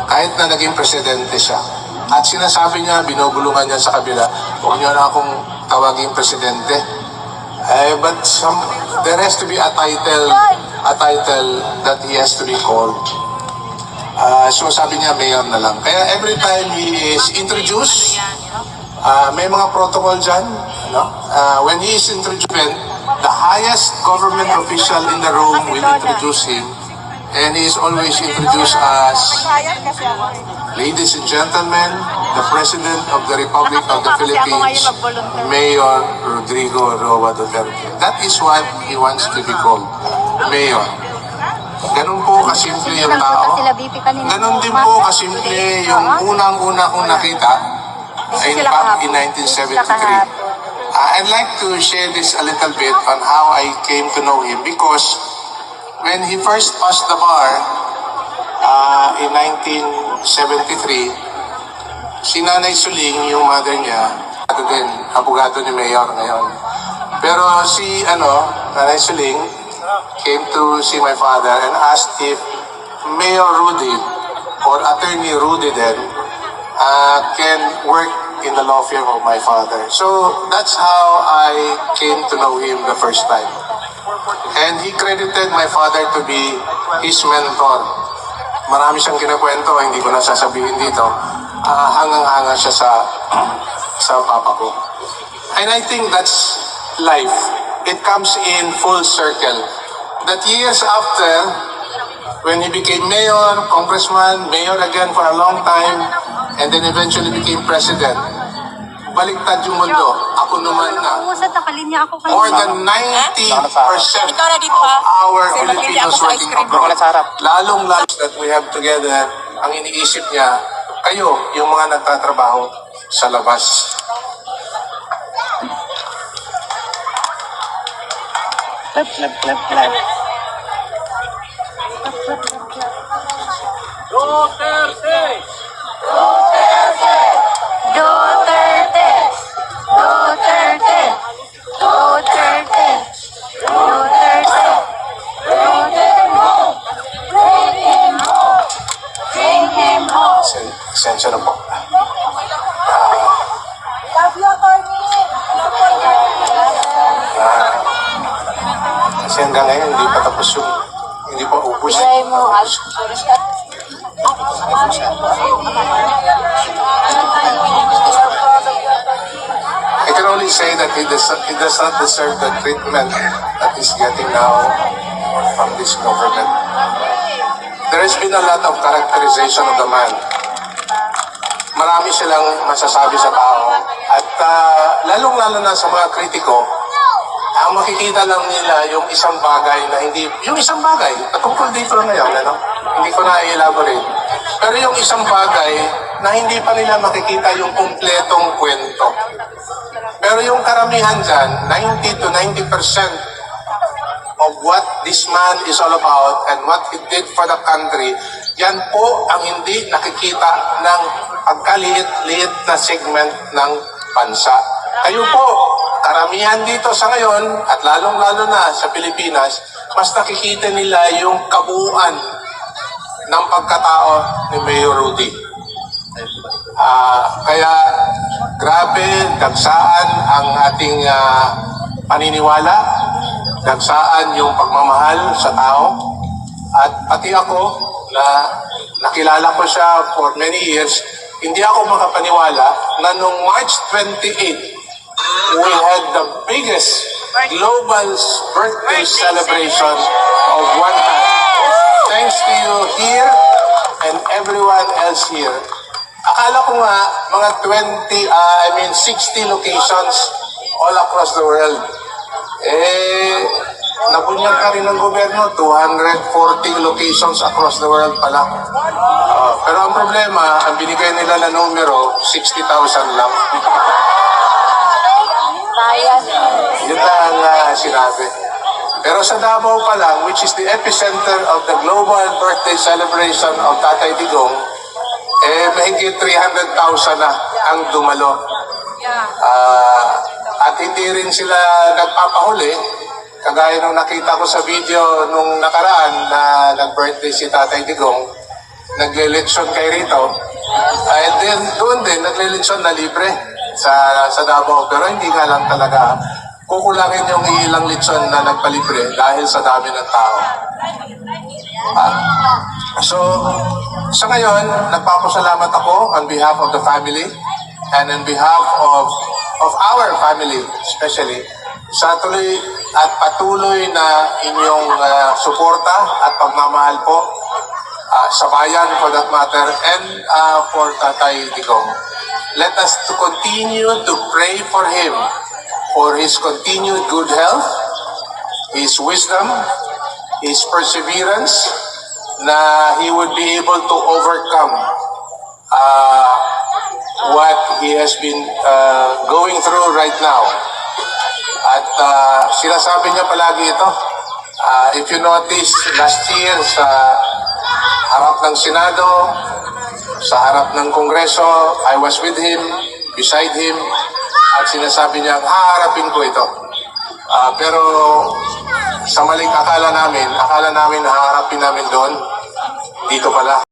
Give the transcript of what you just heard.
Kahit na naging presidente siya. At sinasabi niya, binubulungan niya sa kabila, huwag niyo na akong tawaging presidente. But there has to be a title that he has to be called. So sabi niya, mayor na lang. Kaya every time he is introduced, may mga protocol dyan. When he is introduced, the highest government official in the room will introduce him. And he is always introduced as, ladies and gentlemen, the President of the Republic of the Philippines, Mayor Rodrigo Roa Duterte. That is what he wants to be called, Mayor. Ganun po kasimple yung tao. Ganun din po kasimple yung unang-una kong nakita in 1973. I'd like to share this a little bit on how I came to know him because when he first passed the bar in 1973, si Nanay Suling, yung mother niya, abogado ni Mayor ngayon. Pero si Nanay Suling came to see my father and asked if Mayor Rudy or Attorney Rudy then can work in the law firm of my father. So that's how I came to know him the first time. And he credited my father to be his mentor. Marami siyang kinakwento, hindi ko na sasabihin dito. Hangang-hanga siya sa papa ko. And I think that's life. It comes in full circle. That years after, when he became mayor, congressman, mayor again for a long time, and then eventually became president, baliktad yung mundo. Ako naman na. More than 90% of our Filipinos working abroad. Lalong-lalo that we have together, ang iniisip niya, kayo, yung mga nagtatrabaho sa labas. Duterte! Duterte! Duterte! Duterte! Duterte! Bring him home! Bring him home! Bring him home! Sensya na po. Love you, Atty. Kasi hanggang ngayon, hindi pa tapos yung, hindi pa ubus. Try mo, I can only say that he does not deserve the treatment that he's getting now from this government. There has been a lot of characterization of the man. Marami silang masasabi sa tao at lalong-lalo na sa mga kritiko, ang makikita lang nila yung isang bagay na hindi, yung isang bagay, patungkol dito na ngayon, hindi ko na i-elaborate. Pero yung isang bagay na hindi pa nila makikita yung kumpletong kwento. Pero yung karamihan dyan, 90 to 90% of what this man is all about and what he did for the country, yan po ang hindi nakikita ng pagkaliit-liit na segment ng bansa. Kayo po, karamihan dito sa ngayon, at lalong-lalo na sa Pilipinas, mas nakikita nila yung kabuuan ng pagkatao ni Mayor Rudy. Kaya grabe, dagsaan ang ating paniniwala, dagsaan yung pagmamahal sa tao, at pati ako na nakilala ko siya for many years, hindi ako makapaniwala na noong March 28, we had the biggest global birthday celebration of one time. Thanks to you here and everyone else here. Akala ko nga mga 60 locations all across the world. Nabunyag ka rin ng gobyerno, 240 locations across the world pala. Pero ang problema, ang binigay nila na numero, 60,000 lang. Yun lang sinabi. Pero sa Davao pa lang, which is the epicenter of the global birthday celebration of Tatay Digong, mahigit 300,000 na ang dumalo. At hindi rin sila nagpapahuli kagaya nung nakita ko sa video nung nakaraan na nag-birthday si Tatay Digong, nagle-lechon kay Rito, and then doon din nagle-lechon na libre sa Davao. Pero hindi nga lang talaga kukulangin yung ilang lechon na nagpalibre dahil sa dami ng tao. So, sa ngayon, nagpapasalamat ako on behalf of the family and on behalf of our family especially sa tuloy at patuloy na inyong suporta at pagmamahal po sa bayan for that matter and for Tatay Digong. Let us to continue to pray for him for his continued good health, his wisdom, his perseverance, na he would be able to overcome what he has been going through right now. At sinasabi niya palagi ito. If you notice, last year sa harap ng Senado, sa harap ng Kongreso, I was with him, beside him, at sinasabi niya, haharapin ko ito. Pero sa maling akala namin haharapin namin doon, dito pala.